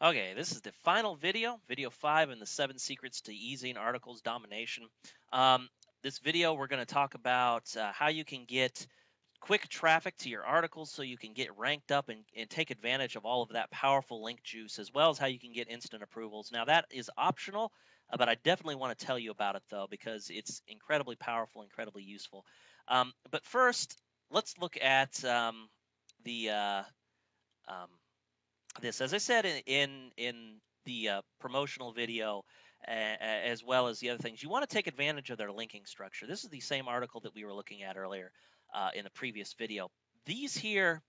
Okay, this is the final video 5 in the 7 secrets to Ezinearticles domination. Um, this video, we're going to talk about how you can get quick traffic to your articles so you can get ranked up and take advantage of all of that powerful link juice, as well as how you can get instant approvals. Now, that is optional, but I definitely want to tell you about it, though, because it's incredibly powerful, incredibly useful. But first, let's look at the um, this. As I said in the promotional video, as well as the other things, you want to take advantage of their linking structure. This is the same article that we were looking at earlier in the previous video. These here,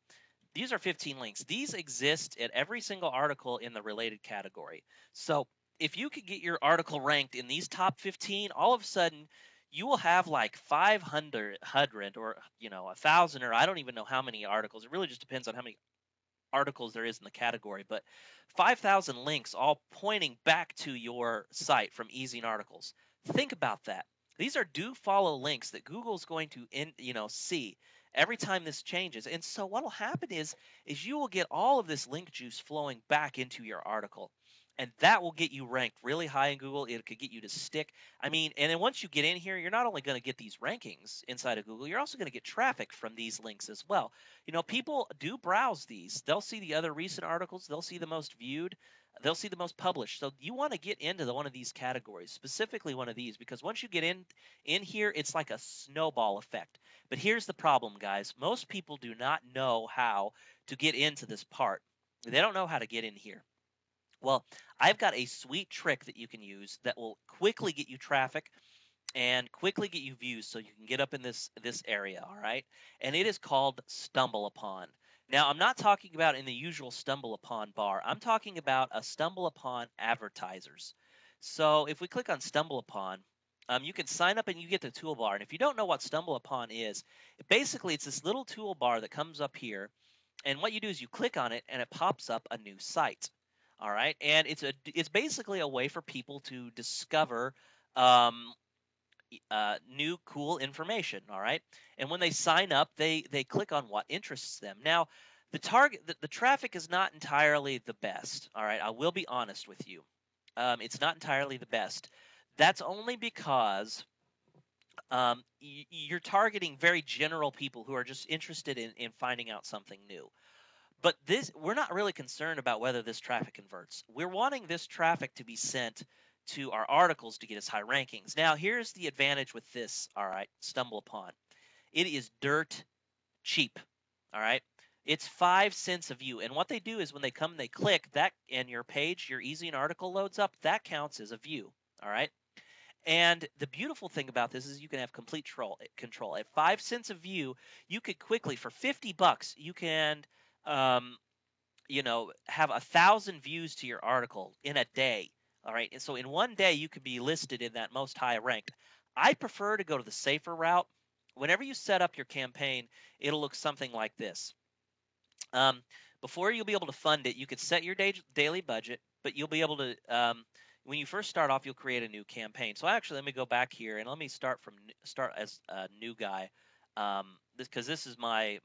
these are 15 links. These exist at every single article in the related category. So if you could get your article ranked in these top 15, all of a sudden you will have like 500 or 1,000, or I don't even know how many articles. It really just depends on how many articles there is in the category, but 5,000 links all pointing back to your site from Ezinearticles. Think about that. These are do follow links that Google's going to see every time this changes. And so what will happen is you will get all of this link juice flowing back into your article. And that will get you ranked really high in Google. It could get you to stick. I mean, and then once you get in here, you're not only going to get these rankings inside of Google, you're also going to get traffic from these links as well. People do browse these. They'll see the other recent articles. They'll see the most viewed. They'll see the most published. So you want to get into one of these categories, specifically one of these, because once you get in here, it's like a snowball effect. But here's the problem, guys. Most people do not know how to get into this part. They don't know how to get in here. Well, I've got a sweet trick that you can use that will quickly get you traffic and quickly get you views so you can get up in this area, all right? And it is called Stumble Upon. Now, I'm not talking about in the usual Stumble Upon bar. I'm talking about a Stumble Upon advertisers. So if we click on Stumble Upon, you can sign up and you get the toolbar. And if you don't know what Stumble Upon is, basically it's this little toolbar that comes up here. And what you do is you click on it and it pops up a new site. All right, and it's basically a way for people to discover um, new cool information. All right, and when they sign up, they click on what interests them. Now, the traffic is not entirely the best. All right, I will be honest with you. It's not entirely the best. That's only because you're targeting very general people who are just interested in finding out something new. But we're not really concerned about whether this traffic converts. We're wanting this traffic to be sent to our articles to get us high rankings. Now, here's the advantage with this, all right, Stumble Upon. It is dirt cheap, all right? It's 5 cents a view. And what they do is when they come and they click that and your page, your Ezinearticle loads up, that counts as a view, all right? And the beautiful thing about this is you can have complete control. At 5 cents a view, you could quickly, for $50, you can have 1,000 views to your article in a day. All right. And so in one day, you could be listed in that most high ranked. I prefer to go to the safer route. Whenever you set up your campaign, it'll look something like this. Before you'll be able to fund it, you could set your daily budget, but you'll be able to, when you first start off, you'll create a new campaign. So actually, let me go back here and let me start as a new guy, because this is my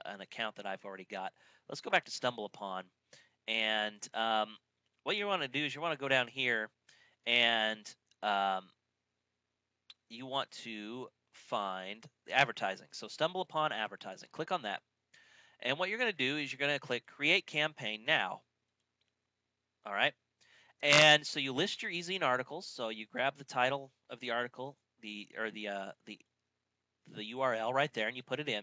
an account that I've already got. Let's go back to Stumble Upon, and what you want to do is you want to go down here, and you want to find advertising. So Stumble Upon advertising. Click on that, and what you're going to do is you're going to click Create Campaign Now. All right, and so you list your Ezinearticles. So you grab the title of the article, the URL right there, and you put it in.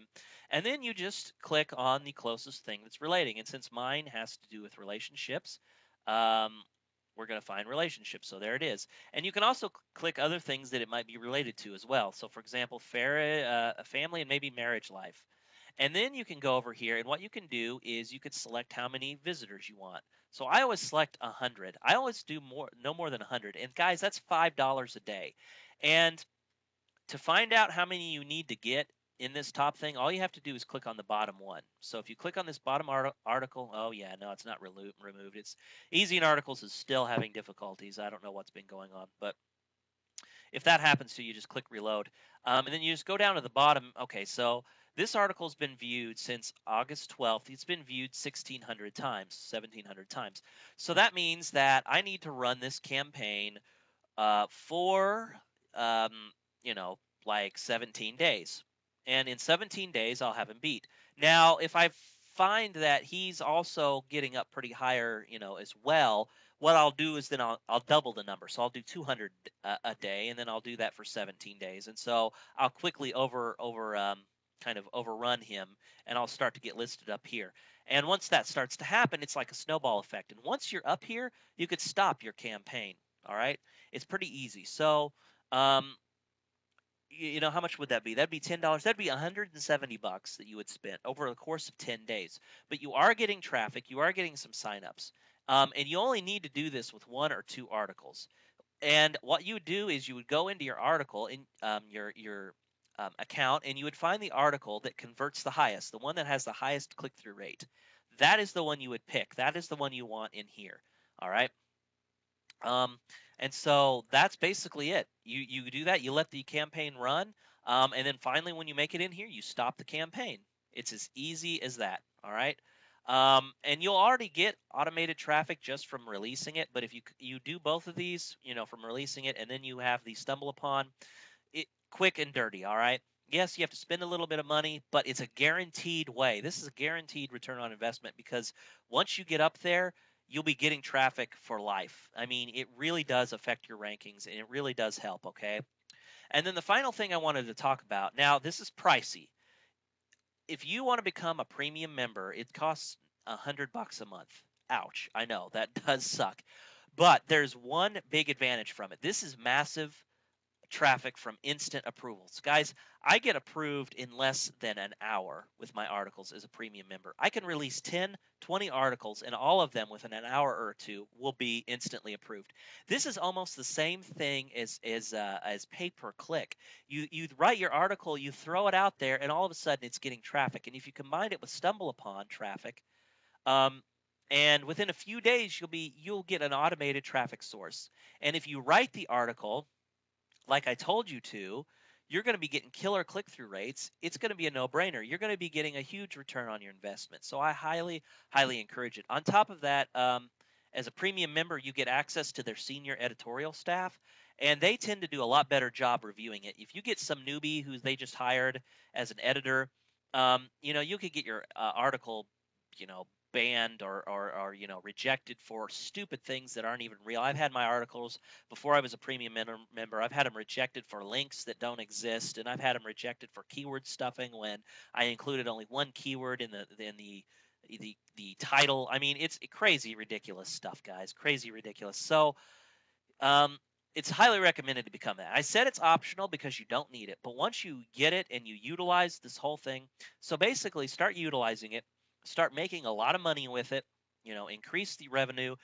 And then you just click on the closest thing that's relating. And since mine has to do with relationships, we're going to find relationships. So there it is. And you can also click other things that it might be related to as well. So for example, family and maybe marriage life. And then you can go over here, and what you can do is you could select how many visitors you want. So I always select 100. I always do no more than 100. And guys, that's $5 a day. And to find out how many you need to get in this top thing, all you have to do is click on the bottom one. So if you click on this bottom article, oh yeah, no, it's not removed. It's Ezinearticles is still having difficulties. I don't know what's been going on, but If that happens to you, just click reload. And then you just go down to the bottom. Okay, so this article's been viewed since August 12th. It's been viewed 1,600 times, 1,700 times. So that means that I need to run this campaign for, um, you know, like 17 days. And in 17 days, I'll have him beat. Now, if I find that he's also getting up pretty higher, as well, what I'll do is then I'll double the number. So I'll do 200 a day, and then I'll do that for 17 days. And so I'll quickly kind of overrun him, and I'll start to get listed up here. And once that starts to happen, it's like a snowball effect. And once you're up here, you could stop your campaign. All right. It's pretty easy. So, um, how much would that be? That'd be $10. That'd be $170 that you would spend over the course of 10 days. But you are getting traffic. You are getting some signups. And you only need to do this with 1 or 2 articles. And what you would do is you would go into your article in your account, and you would find the article that converts the highest, the one that has the highest click-through rate. That is the one you would pick. That is the one you want in here. All right. Um, and so that's basically it. You do that. You let the campaign run, and then finally, when you make it in here, you stop the campaign. It's as easy as that. All right. And you'll already get automated traffic just from releasing it. But if you do both of these, from releasing it, and then you have the stumble upon it, quick and dirty. All right. Yes, you have to spend a little bit of money, but it's a guaranteed way. This is a guaranteed return on investment, because once you get up there, you'll be getting traffic for life. I mean, it really does affect your rankings, and it really does help, okay? And then the final thing I wanted to talk about, now this is pricey. If you want to become a premium member, it costs $100 a month. Ouch, I know, that does suck. But there's one big advantage from it. This is massive traffic from instant approvals. Guys, I get approved in less than an hour with my articles as a premium member. I can release 10, 20 articles, and all of them within an hour or two will be instantly approved. This is almost the same thing as pay per click. You write your article, you throw it out there, and all of a sudden it's getting traffic. And if you combine it with stumble upon traffic, and within a few days you'll get an automated traffic source. And if you write the article like I told you to, you're going to be getting killer click-through rates. It's going to be a no-brainer. You're going to be getting a huge return on your investment. So I highly, highly encourage it. On top of that, as a premium member, you get access to their senior editorial staff, and they tend to do a lot better job reviewing it. If you get some newbie who they just hired as an editor, you could get your article, banned or rejected for stupid things that aren't even real. I've had my articles before I was a premium member. I've had them rejected for links that don't exist, and I've had them rejected for keyword stuffing when I included only one keyword in the title. I mean, it's crazy ridiculous stuff, guys. Crazy ridiculous. So it's highly recommended to become that. I said it's optional because you don't need it, but once you get it and you utilize this whole thing, so basically start utilizing it. Start making a lot of money with it, increase the revenue,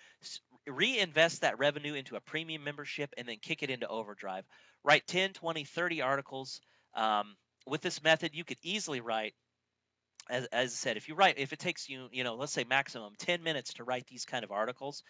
reinvest that revenue into a premium membership, and then kick it into overdrive. Write 10, 20, 30 articles. With this method, you could easily write, as I said, if it takes you, let's say maximum 10 minutes to write these kind of articles,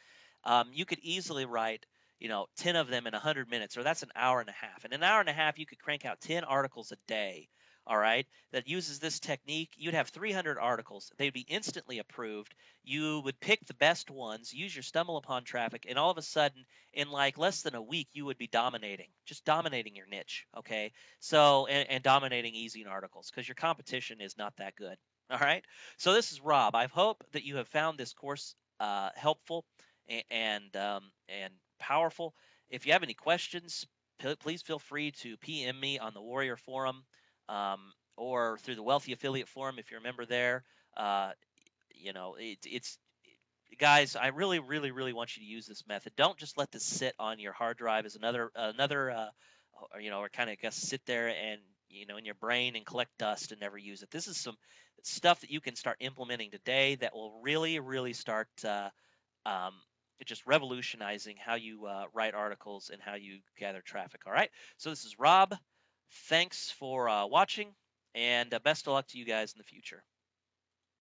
you could easily write 10 of them in 100 minutes, or that's an hour and a half. In an hour and a half, you could crank out 10 articles a day. All right, that uses this technique. You'd have 300 articles. They'd be instantly approved. You would pick the best ones, use your stumble upon traffic, and all of a sudden, in like less than a week, you would be just dominating your niche. Okay, so and dominating Ezinearticles, because your competition is not that good. All right, so this is Rob. I hope that you have found this course helpful and powerful. If you have any questions, please feel free to PM me on the Warrior Forum. Or through the Wealthy Affiliate Forum if you're a member there. It's guys, I really, really, really want you to use this method. Don't just let this sit on your hard drive as another, or kind of sit there and in your brain and collect dust and never use it. This is some stuff that you can start implementing today that will really, really start just revolutionizing how you write articles and how you gather traffic. All right. So this is Rob. Thanks for watching, and best of luck to you guys in the future.